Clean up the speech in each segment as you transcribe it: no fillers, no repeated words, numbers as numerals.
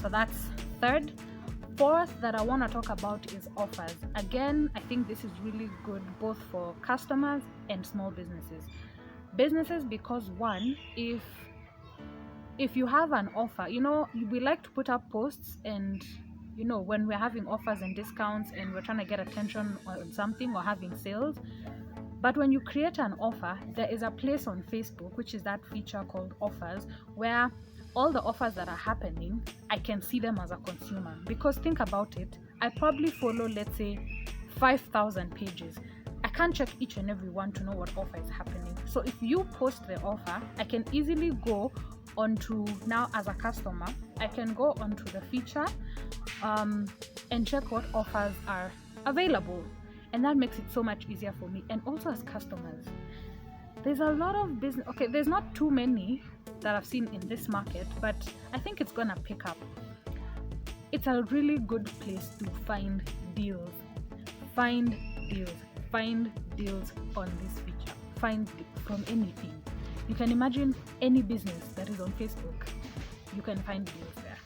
So that's third. Fourth that I want to talk about is offers. Again, I think this is really good both for customers and small businesses. Businesses, because one, if you have an offer, we like to put up posts, and when we're having offers and discounts and we're trying to get attention on something or having sales. But when you create an offer, there is a place on Facebook, which is that feature called offers, where all the offers that are happening, I can see them as a consumer. Because think about it, I probably follow, let's say, 5,000 pages. I can't check each and every one to know what offer is happening. So if you post the offer, I can easily go onto, now as a customer, I can go onto the feature and check what offers are available. And that makes it so much easier for me. And also as customers, there's a lot of business. Okay, there's not too many that I've seen in this market, but I think it's gonna pick up. It's a really good place to find deals. Find deals on this feature. Find from anything. You can imagine any business that is on Facebook, you can find deals there.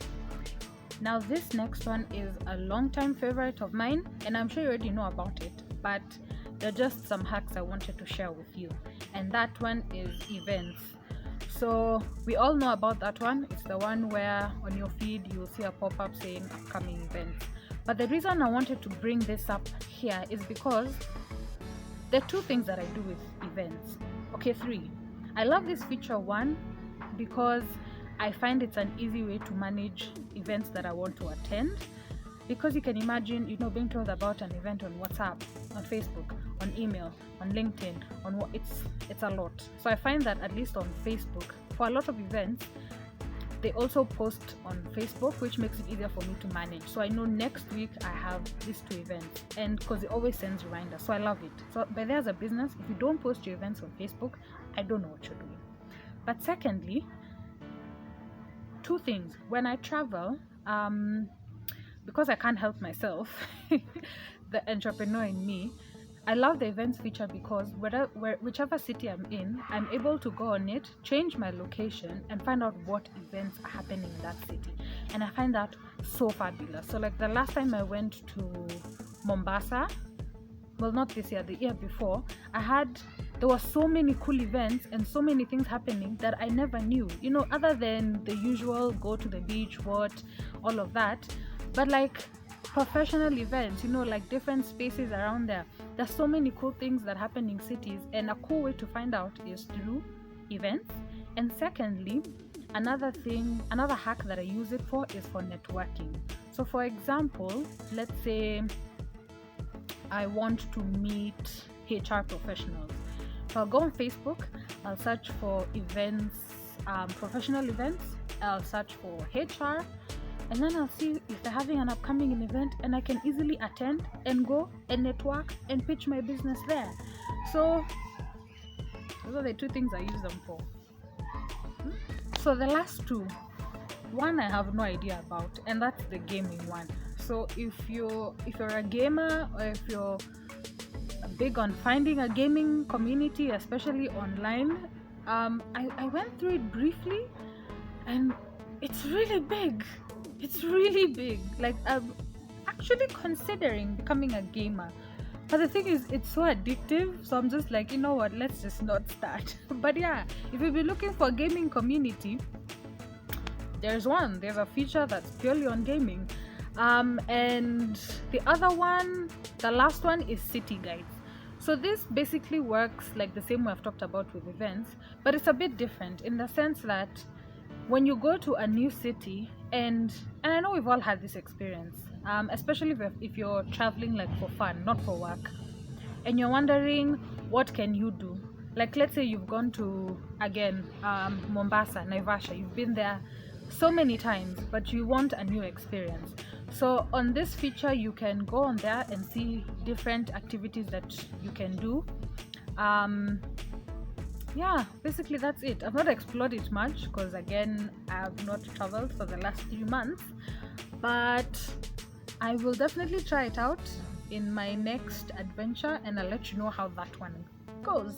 Now this next one is a long-time favorite of mine, and I'm sure you already know about it, but there are just some hacks I wanted to share with you, and that one is events. So we all know about that one. It's the one where on your feed you'll see a pop-up saying upcoming events. But the reason I wanted to bring this up here is because there are two things that I do with events. Okay, three. I love this feature, one, because I find it's an easy way to manage events that I want to attend. Because you can imagine, being told about an event on WhatsApp, on Facebook, on email, on LinkedIn, on what it's a lot. So I find that at least on Facebook, for a lot of events, they also post on Facebook, which makes it easier for me to manage. So I know next week I have these two events, and because it always sends reminders, so I love it. So but there's a business, if you don't post your events on Facebook, I don't know what you're doing. But secondly, two things. When I travel, because I can't help myself, the entrepreneur in me, I love the events feature because whichever city I'm in, I'm able to go on it, change my location, and find out what events are happening in that city. And I find that so fabulous. So like the last time I went to Mombasa, well, not this year, the year before, there were so many cool events and so many things happening that I never knew, other than the usual go to the beach, all of that. But like professional events, like different spaces around there. There's so many cool things that happen in cities, and a cool way to find out is through events. And secondly, another hack that I use it for is for networking. So for example, let's say I want to meet HR professionals. So I'll go on Facebook, I'll search for events, professional events, I'll search for HR, and then I'll see if they're having an upcoming event, and I can easily attend and go and network and pitch my business there. So those are the two things I use them for. So the last two, one I have no idea about, and that's the gaming one. So if you're a gamer, or if you're big on finding a gaming community, especially online, I went through it briefly, and it's really big. Like, I'm actually considering becoming a gamer, but the thing is, it's so addictive, so I'm just like, you know what, let's just not start. But yeah, if you've been looking for a gaming community, there's a feature that's purely on gaming. And the other one, the last one, is city guides. So this basically works like the same way I've talked about with events, but it's a bit different in the sense that when you go to a new city, and I know we've all had this experience, especially if you're traveling like for fun, not for work, and you're wondering what can you do. Like, let's say you've gone to, again, Mombasa, Naivasha, you've been there so many times, but you want a new experience. So on this feature, you can go on there and see different activities that you can do. Yeah, basically that's it. I've not explored it much because, again, I have not traveled for the last 3 months, but I will definitely try it out in my next adventure, and I'll let you know how that one goes.